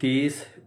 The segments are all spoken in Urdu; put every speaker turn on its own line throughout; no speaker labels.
30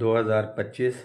2025।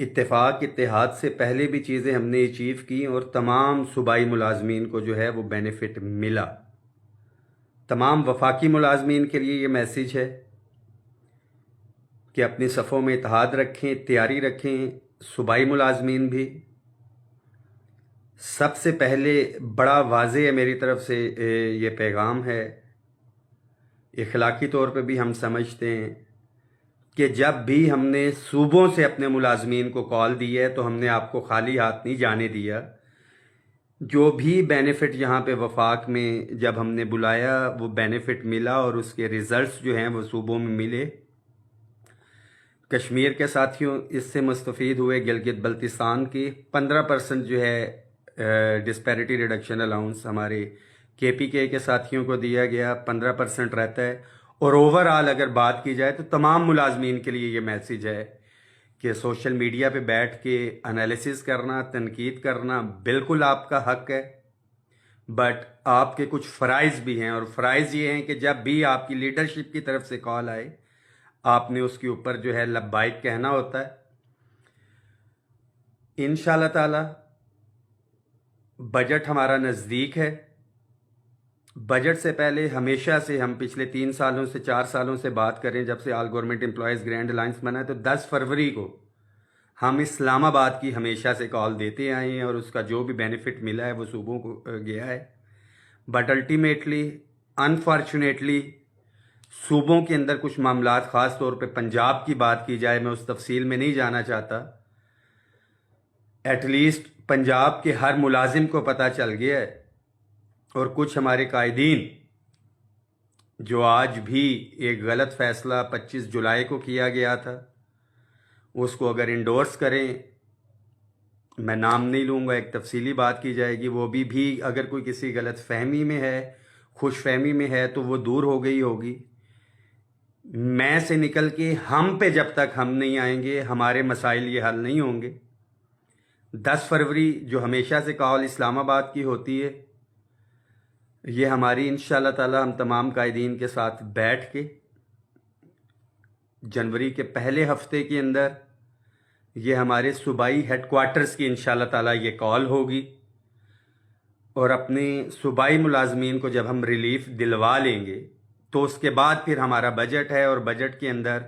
اتفاق اتحاد سے پہلے بھی چیزیں ہم نے اچیو کی اور تمام صوبائی ملازمین کو جو ہے وہ بینیفٹ ملا. تمام وفاقی ملازمین کے لیے یہ میسیج ہے کہ اپنی صفوں میں اتحاد رکھیں، تیاری رکھیں. صوبائی ملازمین بھی سب سے پہلے بڑا واضح ہے میری طرف سے یہ پیغام ہے. اخلاقی طور پہ بھی ہم سمجھتے ہیں کہ جب بھی ہم نے صوبوں سے اپنے ملازمین کو کال دی ہے تو ہم نے آپ کو خالی ہاتھ نہیں جانے دیا. جو بھی بینیفٹ یہاں پہ وفاق میں جب ہم نے بلایا وہ بینیفٹ ملا اور اس کے ریزلٹس جو ہیں وہ صوبوں میں ملے. کشمیر کے ساتھیوں اس سے مستفید ہوئے. گلگت بلتستان کی 15% جو ہے ڈسپیرٹی ریڈکشن الاؤنس ہمارے KPK کے ساتھیوں کو دیا گیا. 15% رہتا ہے. اور اوور آل اگر بات کی جائے تو تمام ملازمین کے لیے یہ میسیج ہے کہ سوشل میڈیا پہ بیٹھ کے انالیسز کرنا، تنقید کرنا بالکل آپ کا حق ہے، بٹ آپ کے کچھ فرائض بھی ہیں. اور فرائض یہ ہیں کہ جب بھی آپ کی لیڈرشپ کی طرف سے کال آئے آپ نے اس کے اوپر جو ہے لبیک کہنا ہوتا ہے. انشاءاللہ تعالی بجٹ ہمارا نزدیک ہے. بجٹ سے پہلے ہمیشہ سے ہم پچھلے 3 سالوں سے 4 سالوں سے بات کریں، جب سے آل گورنمنٹ امپلائیز گرینڈ الائنس بنا ہے تو 10 فروری کو ہم اسلام آباد کی ہمیشہ سے کال دیتے آئے ہیں اور اس کا جو بھی بینیفٹ ملا ہے وہ صوبوں کو گیا ہے. بٹ الٹیمیٹلی انفارچونیٹلی صوبوں کے اندر کچھ معاملات، خاص طور پہ پنجاب کی بات کی جائے، میں اس تفصیل میں نہیں جانا چاہتا، ایٹ لیسٹ پنجاب کے ہر ملازم کو پتہ چل گیا ہے. اور کچھ ہمارے قائدین جو آج بھی ایک غلط فیصلہ 25 جولائی کو کیا گیا تھا اس کو اگر انڈورس کریں، میں نام نہیں لوں گا، ایک تفصیلی بات کی جائے گی، وہ بھی اگر کوئی کسی غلط فہمی میں ہے، خوش فہمی میں ہے تو وہ دور ہو گئی ہوگی. میں سے نکل کے ہم پہ جب تک ہم نہیں آئیں گے ہمارے مسائل یہ حل نہیں ہوں گے. 10 فروری جو ہمیشہ سے کال اسلام آباد کی ہوتی ہے، یہ ہماری انشاءاللہ تعالی ہم تمام قائدین کے ساتھ بیٹھ کے جنوری کے پہلے ہفتے کے اندر یہ ہمارے صوبائی ہیڈ کوارٹرز کی انشاءاللہ تعالی یہ کال ہوگی. اور اپنے صوبائی ملازمین کو جب ہم ریلیف دلوا لیں گے تو اس کے بعد پھر ہمارا بجٹ ہے. اور بجٹ کے اندر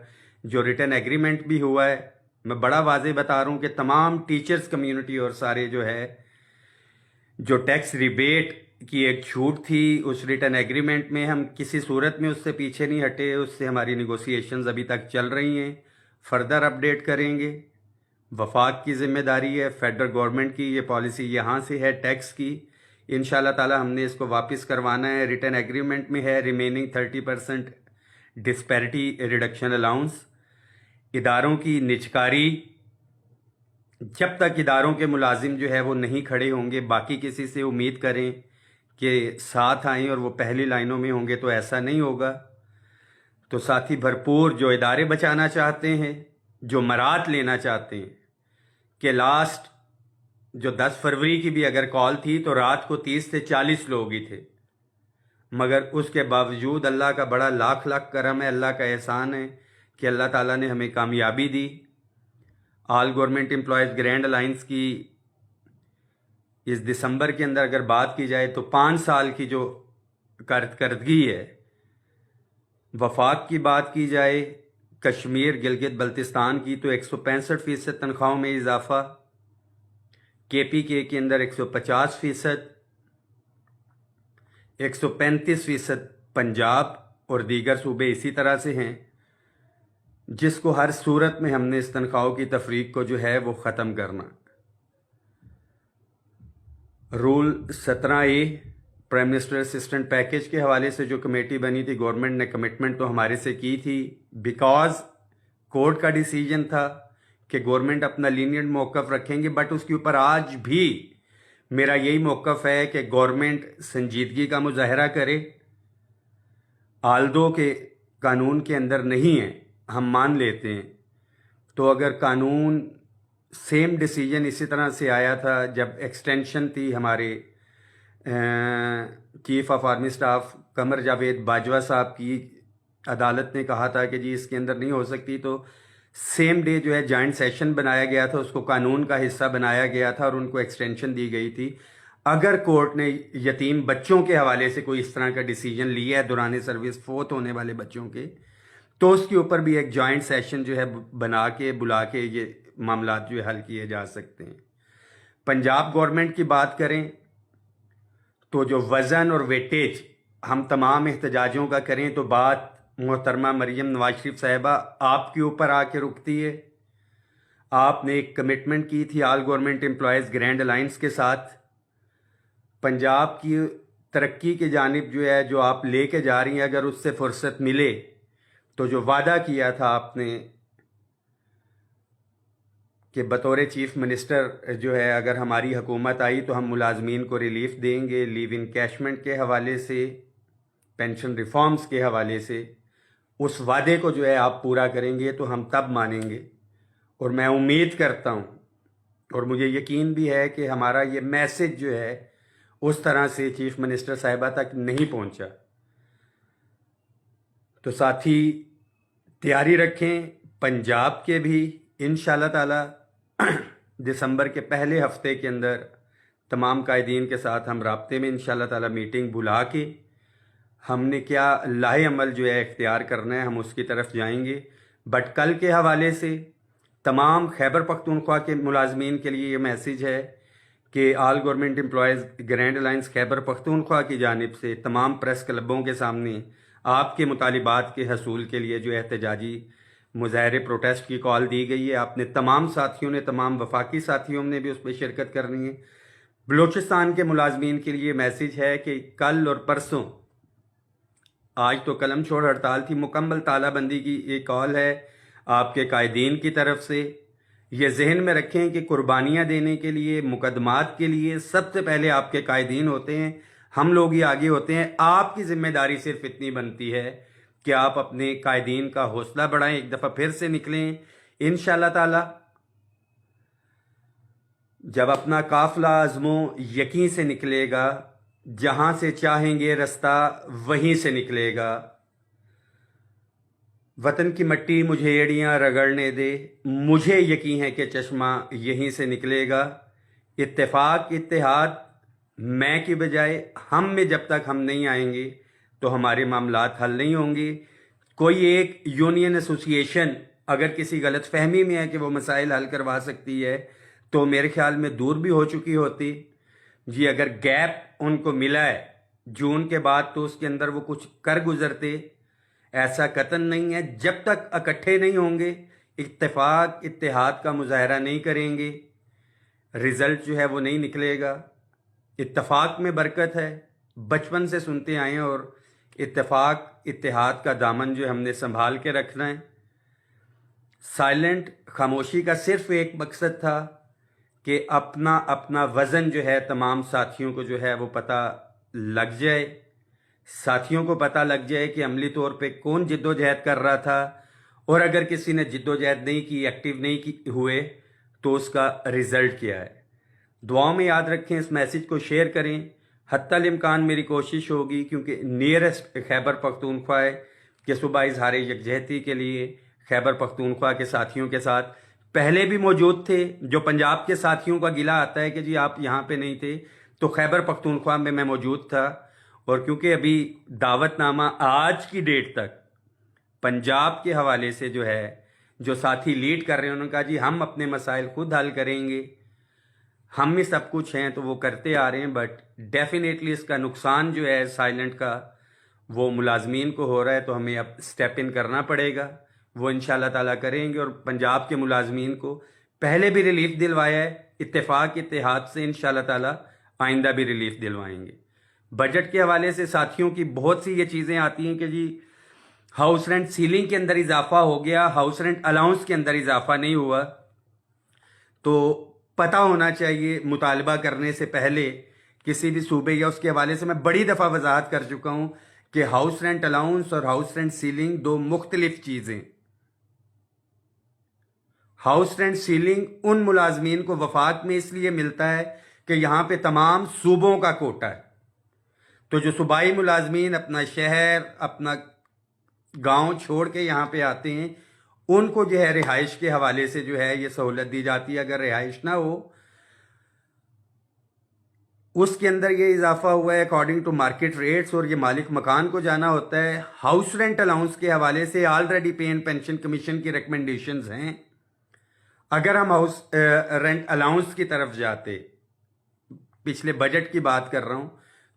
جو ریٹن ایگریمنٹ بھی ہوا ہے، میں بڑا واضح بتا رہا ہوں کہ تمام ٹیچرز کمیونٹی اور سارے جو ہے جو ٹیکس ریبیٹ کی ایک چھوٹ تھی اس ریٹن ایگریمنٹ میں ہم کسی صورت میں اس سے پیچھے نہیں ہٹے. اس سے ہماری نیگوسیشنز ابھی تک چل رہی ہیں، فردر اپڈیٹ کریں گے. وفاق کی ذمہ داری ہے، فیڈرل گورنمنٹ کی یہ پالیسی یہاں سے ہے ٹیکس کی. انشاءاللہ تعالی ہم نے اس کو واپس کروانا ہے. ریٹن ایگریمنٹ میں ہے ریمیننگ 30% ڈسپیرٹی ریڈکشن الاؤنس. اداروں کی نجکاری، جب تک اداروں کے ملازم جو ہے وہ نہیں کھڑے ہوں گے باقی کسی سے امید کریں کہ ساتھ آئیں اور وہ پہلی لائنوں میں ہوں گے تو ایسا نہیں ہوگا. تو ساتھی بھرپور جو ادارے بچانا چاہتے ہیں، جو مراد لینا چاہتے ہیں کہ لاسٹ جو 10 فروری کی بھی اگر کال تھی تو رات کو 30 سے 40 لوگ ہی تھے، مگر اس کے باوجود اللہ کا بڑا لاکھ لاکھ کرم ہے، اللہ کا احسان ہے کہ اللہ تعالیٰ نے ہمیں کامیابی دی. All government employees grand alliance کی اس دسمبر کے اندر اگر بات کی جائے تو 5 سال کی جو کارکردگی ہے. وفاق کی بات کی جائے کشمیر گلگت بلتستان کی تو 165% تنخواہوں میں اضافہ، KPK کے اندر 150%، 135% پنجاب اور دیگر صوبے اسی طرح سے ہیں، جس کو ہر صورت میں ہم نے اس تنخواہوں کی تفریق کو جو ہے وہ ختم کرنا. Rule 17A prime minister assistant package کے حوالے سے جو کمیٹی بنی تھی، گورنمنٹ نے کمٹمنٹ تو ہمارے سے کی تھی، بیکاز کورٹ کا ڈیسیجن تھا کہ گورنمنٹ اپنا لینینٹ موقف رکھیں گے. بٹ اس کے اوپر آج بھی میرا یہی موقف ہے کہ گورنمنٹ سنجیدگی کا مظاہرہ کرے. آلدو کے قانون کے اندر نہیں ہے، ہم مان لیتے ہیں، تو اگر قانون سیم ڈیسیجن اسی طرح سے آیا تھا جب ایکسٹینشن تھی، ہمارے chief of army staff Qamar Javed Bajwa صاحب کی عدالت نے کہا تھا کہ جی اس کے اندر نہیں ہو سکتی، تو سیم ڈے جو ہے جوائنٹ سیشن بنایا گیا تھا، اس کو قانون کا حصہ بنایا گیا تھا اور ان کو ایکسٹینشن دی گئی تھی۔ اگر کورٹ نے یتیم بچوں کے حوالے سے کوئی اس طرح کا ڈیسیجن لیا ہے دوران سروس فوت ہونے والے بچوں کے، تو اس کے اوپر بھی ایک جوائنٹ سیشن جو ہے بلا کے یہ معاملات جو ہے حل کیے جا سکتے ہیں۔ پنجاب گورنمنٹ کی بات کریں تو جو وزن اور ویٹیج ہم تمام احتجاجوں کا کریں تو بات محترمہ مریم نواز شریف صاحبہ آپ کے اوپر آ کے رکتی ہے۔ آپ نے ایک کمٹمنٹ کی تھی آل گورنمنٹ امپلائیز گرینڈ الائنس کے ساتھ، پنجاب کی ترقی کی جانب جو ہے جو آپ لے کے جا رہی ہیں، اگر اس سے فرصت ملے تو جو وعدہ کیا تھا آپ نے کہ بطور چیف منسٹر جو ہے اگر ہماری حکومت آئی تو ہم ملازمین کو ریلیف دیں گے، لیو انکیشمنٹ کے حوالے سے، پینشن ریفارمز کے حوالے سے، اس وعدے کو جو ہے آپ پورا کریں گے تو ہم تب مانیں گے۔ اور میں امید کرتا ہوں اور مجھے یقین بھی ہے کہ ہمارا یہ میسج جو ہے اس طرح سے چیف منسٹر صاحبہ تک نہیں پہنچا۔ تو ساتھی تیاری رکھیں، پنجاب کے بھی انشاءاللہ تعالی دسمبر کے پہلے ہفتے کے اندر تمام قائدین کے ساتھ ہم رابطے میں انشاءاللہ تعالی میٹنگ بلا کے ہم نے کیا لاہ عمل جو ہے اختیار کرنا ہے ہم اس کی طرف جائیں گے۔ بٹ کل کے حوالے سے تمام خیبر پختونخوا کے ملازمین کے لیے یہ میسیج ہے کہ all government employees grand alliance Khyber Pakhtunkhwa کی جانب سے تمام پریس کلبوں کے سامنے آپ کے مطالبات کے حصول کے لیے جو احتجاجی مظاہرے پروٹیسٹ کی کال دی گئی ہے۔ آپ نے تمام ساتھیوں نے، تمام وفاقی ساتھیوں نے بھی اس پہ شرکت کرنی ہے۔ بلوچستان کے ملازمین کے لیے میسیج ہے کہ کل اور پرسوں، آج تو قلم چھوڑ ہڑتال تھی، مکمل تالہ بندی کی ایک کال ہے آپ کے قائدین کی طرف سے۔ یہ ذہن میں رکھیں کہ قربانیاں دینے کے لیے، مقدمات کے لیے سب سے پہلے آپ کے قائدین ہوتے ہیں، ہم لوگ ہی آگے ہوتے ہیں۔ آپ کی ذمہ داری صرف اتنی بنتی ہے کہ آپ اپنے قائدین کا حوصلہ بڑھائیں، ایک دفعہ پھر سے نکلیں انشاءاللہ تعالی۔ جب اپنا قافلہ عزم و یقین سے نکلے گا، جہاں سے چاہیں گے رستہ وہیں سے نکلے گا۔ وطن کی مٹی مجھے ایڑیاں رگڑنے دے، مجھے یقین ہے کہ چشمہ یہیں سے نکلے گا۔ اتفاق، اتحاد، میں کی بجائے ہم میں جب تک ہم نہیں آئیں گے تو ہمارے معاملات حل نہیں ہوں گے۔ کوئی ایک یونین ایسوسی ایشن اگر کسی غلط فہمی میں ہے کہ وہ مسائل حل کروا سکتی ہے تو میرے خیال میں دور بھی ہو چکی ہوتی۔ جی اگر گیپ ان کو ملا ہے جون کے بعد تو اس کے اندر وہ کچھ کر گزرتے، ایسا قطعاً نہیں ہے۔ جب تک اکٹھے نہیں ہوں گے، اتفاق اتحاد کا مظاہرہ نہیں کریں گے، رزلٹ جو ہے وہ نہیں نکلے گا۔ اتفاق میں برکت ہے، بچپن سے سنتے آئے ہیں، اور اتفاق اتحاد کا دامن جو ہم نے سنبھال کے رکھنا ہے۔ سائلنٹ خاموشی کا صرف ایک مقصد تھا کہ اپنا وزن جو ہے تمام ساتھیوں کو جو ہے وہ پتہ لگ جائے، ساتھیوں کو پتہ لگ جائے کہ عملی طور پہ کون جد و جہد کر رہا تھا، اور اگر کسی نے جد و جہد نہیں کی، ایکٹیو نہیں ہوئے، تو اس کا رزلٹ کیا ہے۔ دعاؤں میں یاد رکھیں، اس میسیج کو شیئر کریں۔ حتی الامکان میری کوشش ہوگی، کیونکہ نیئرسٹ خیبر پختونخوا ہے، کہ صبح اظہار یکجہتی کے لیے خیبر پختونخوا کے ساتھیوں کے ساتھ پہلے بھی موجود تھے۔ جو پنجاب کے ساتھیوں کا گلہ آتا ہے کہ جی آپ یہاں پہ نہیں تھے، تو خیبر پختونخوا میں موجود تھا، اور کیونکہ ابھی دعوت نامہ آج کی ڈیٹ تک پنجاب کے حوالے سے جو ہے جو ساتھی لیڈ کر رہے ہیں، انہوں نے کہا جی ہم اپنے مسائل خود حل کریں گے، ہم میں سب کچھ ہیں، تو وہ کرتے آ رہے ہیں۔ بٹ ڈیفینیٹلی اس کا نقصان جو ہے سائلنٹ کا وہ ملازمین کو ہو رہا ہے، تو ہمیں اب سٹیپ ان کرنا پڑے گا، وہ انشاءاللہ تعالیٰ کریں گے۔ اور پنجاب کے ملازمین کو پہلے بھی ریلیف دلوایا ہے، اتفاق اتحاد سے انشاءاللہ تعالیٰ آئندہ بھی ریلیف دلوائیں گے۔ بجٹ کے حوالے سے ساتھیوں کی بہت سی یہ چیزیں آتی ہیں کہ جی ہاؤس رینٹ سیلنگ کے اندر اضافہ ہو گیا، ہاؤس رینٹ الاؤنس کے اندر اضافہ نہیں ہوا۔ تو پتہ ہونا چاہیے مطالبہ کرنے سے پہلے کسی بھی صوبے یا اس کے حوالے سے میں بڑی دفعہ وضاحت کر چکا ہوں کہ ہاؤس رینٹ الاؤنس اور ہاؤس رینٹ سیلنگ دو مختلف چیزیں۔ ہاؤس رینٹ سیلنگ ان ملازمین کو وفاق میں اس لیے ملتا ہے کہ یہاں پہ تمام صوبوں کا کوٹا ہے، تو جو صوبائی ملازمین اپنا شہر، اپنا گاؤں چھوڑ کے یہاں پہ آتے ہیں، ان کو جو ہے رہائش کے حوالے سے جو ہے یہ سہولت دی جاتی ہے. اگر رہائش نہ ہو اس کے اندر یہ اضافہ ہوا ہے اکارڈنگ ٹو مارکیٹ ریٹس, اور یہ مالک مکان کو جانا ہوتا ہے. ہاؤس رینٹ الاؤنس کے حوالے سے already pay and pension commission کی ریکمنڈیشنز ہیں. اگر ہم ہاؤس رینٹ الاؤنس کی طرف جاتے, پچھلے بجٹ کی بات کر رہا ہوں,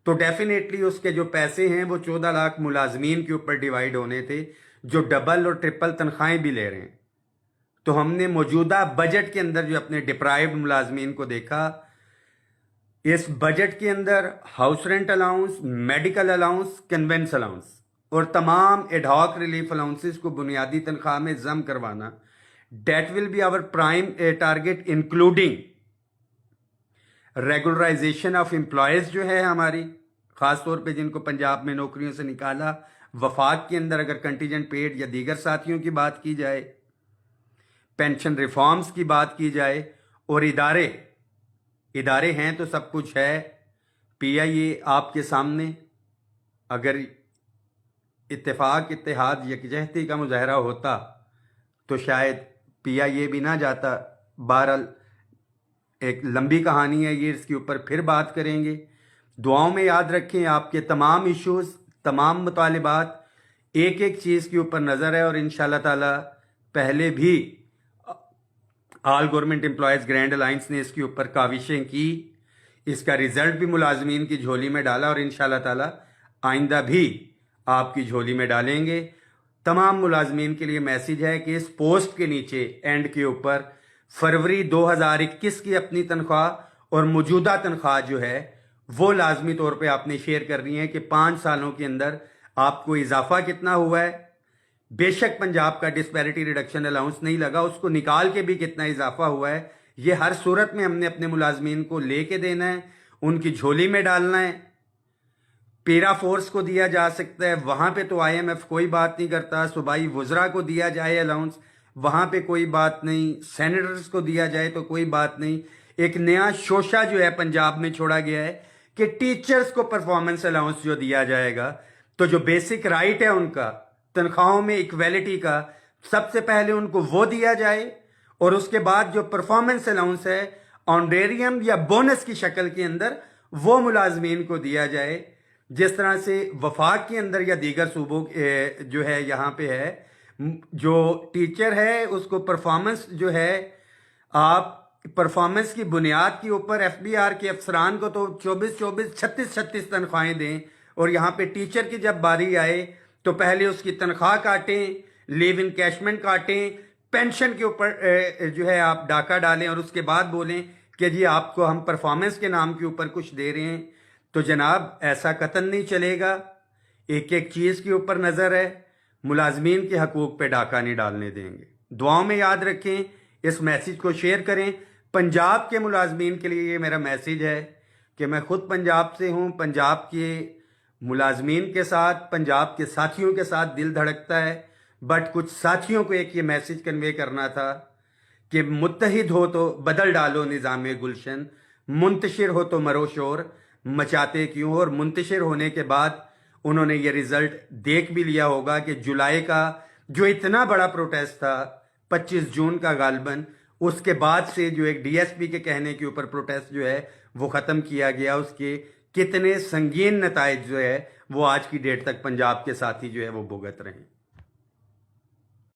تو ڈیفینیٹلی اس کے جو پیسے ہیں وہ 14 لاکھ ملازمین کے اوپر ڈیوائیڈ ہونے تھے جو ڈبل اور ٹرپل تنخواہیں بھی لے رہے ہیں. تو ہم نے موجودہ بجٹ کے اندر جو اپنے ڈپرائیوڈ ملازمین کو دیکھا, اس بجٹ کے اندر house rent allowance, medical allowance, conveyance allowance اور تمام ایڈ ہاک ریلیف الاؤنسز کو بنیادی تنخواہ میں ضم کروانا, that will be our prime target, including regularisation of employees جو ہے ہماری, خاص طور پہ جن کو پنجاب میں نوکریوں سے نکالا. وفاق کے اندر اگر کنٹیجنٹ پیڈ یا دیگر ساتھیوں کی بات کی جائے, پینشن ریفارمز کی بات کی جائے, اور ادارے ہیں تو سب کچھ ہے. پی آئی اے آپ کے سامنے, اگر اتفاق, اتحاد, یکجہتی کا مظاہرہ ہوتا تو شاید پی آئی اے بھی نہ جاتا. بہرحال ایک لمبی کہانی ہے یہ, اس کے اوپر پھر بات کریں گے. دعاؤں میں یاد رکھیں آپ کے تمام ایشوز, تمام مطالبات, ایک ایک چیز کے اوپر نظر ہے, اور انشاءاللہ تعالی پہلے بھی آل گورنمنٹ امپلائیز گرینڈ الائنس نے اس کے اوپر کاوشیں کی, اس کا رزلٹ بھی ملازمین کی جھولی میں ڈالا, اور انشاءاللہ تعالی آئندہ بھی آپ کی جھولی میں ڈالیں گے. تمام ملازمین کے لیے میسیج ہے کہ اس پوسٹ کے نیچے اینڈ کے اوپر فروری 2021 کی اپنی تنخواہ اور موجودہ تنخواہ جو ہے وہ لازمی طور پہ آپ نے شیئر کرنی ہے کہ 5 سالوں کے اندر آپ کو اضافہ کتنا ہوا ہے. بے شک پنجاب کا ڈسپیرٹی ریڈکشن الاؤنس نہیں لگا, اس کو نکال کے بھی کتنا اضافہ ہوا ہے, یہ ہر صورت میں ہم نے اپنے ملازمین کو لے کے دینا ہے, ان کی جھولی میں ڈالنا ہے. پیرا فورس کو دیا جا سکتا ہے, وہاں پہ تو آئی ایم ایف کوئی بات نہیں کرتا. صوبائی وزراء کو دیا جائے الاؤنس, وہاں پہ کوئی بات نہیں. سینیٹرز کو دیا جائے تو کوئی بات نہیں. ایک نیا شوشہ جو ہے پنجاب میں چھوڑا گیا ہے کہ ٹیچرز کو پرفارمنس الاؤنس جو دیا جائے گا, تو جو بیسک رائٹ ہے ان کا تنخواہوں میں ایکویلٹی کا, سب سے پہلے ان کو وہ دیا جائے, اور اس کے بعد جو پرفارمنس الاؤنس ہے آنڈیریم یا بونس کی شکل کے اندر وہ ملازمین کو دیا جائے. جس طرح سے وفاق کے اندر یا دیگر صوبوں جو ہے یہاں پہ ہے, جو ٹیچر ہے اس کو پرفارمنس جو ہے, آپ پرفارمنس کی بنیاد کے اوپر ایف بی آر کے افسران کو تو 36 تنخواہیں دیں, اور یہاں پہ ٹیچر کی جب باری آئے تو پہلے اس کی تنخواہ کاٹیں, لیو انکیشمنٹ کاٹیں, پینشن کے اوپر جو ہے آپ ڈاکہ ڈالیں, اور اس کے بعد بولیں کہ جی آپ کو ہم پرفارمنس کے نام کے اوپر کچھ دے رہے ہیں. تو جناب ایسا قطعاً نہیں چلے گا. ایک ایک چیز کے اوپر نظر ہے, ملازمین کے حقوق پہ ڈاکہ نہیں ڈالنے دیں گے. دعاؤں میں یاد رکھیں, اس میسیج کو شیئر کریں. پنجاب کے ملازمین کے لیے یہ میرا میسیج ہے کہ میں خود پنجاب سے ہوں, پنجاب کے ملازمین کے ساتھ, پنجاب کے ساتھیوں کے ساتھ دل دھڑکتا ہے, بٹ کچھ ساتھیوں کو ایک یہ میسیج کنوے کرنا تھا کہ متحد ہو تو بدل ڈالو نظام گلشن, منتشر ہو تو مرو شور, مچاتے کیوں. اور منتشر ہونے کے بعد انہوں نے یہ رزلٹ دیکھ بھی لیا ہوگا کہ جولائی کا جو اتنا بڑا پروٹیسٹ تھا 25 جون کا غالباً, اس کے بعد سے جو ایک ڈی ایس پی کے کہنے کے اوپر پروٹیسٹ جو ہے وہ ختم کیا گیا, اس کے کتنے سنگین نتائج جو ہے وہ آج کی ڈیٹ تک پنجاب کے ساتھی جو ہے وہ بھگت رہے ہیں.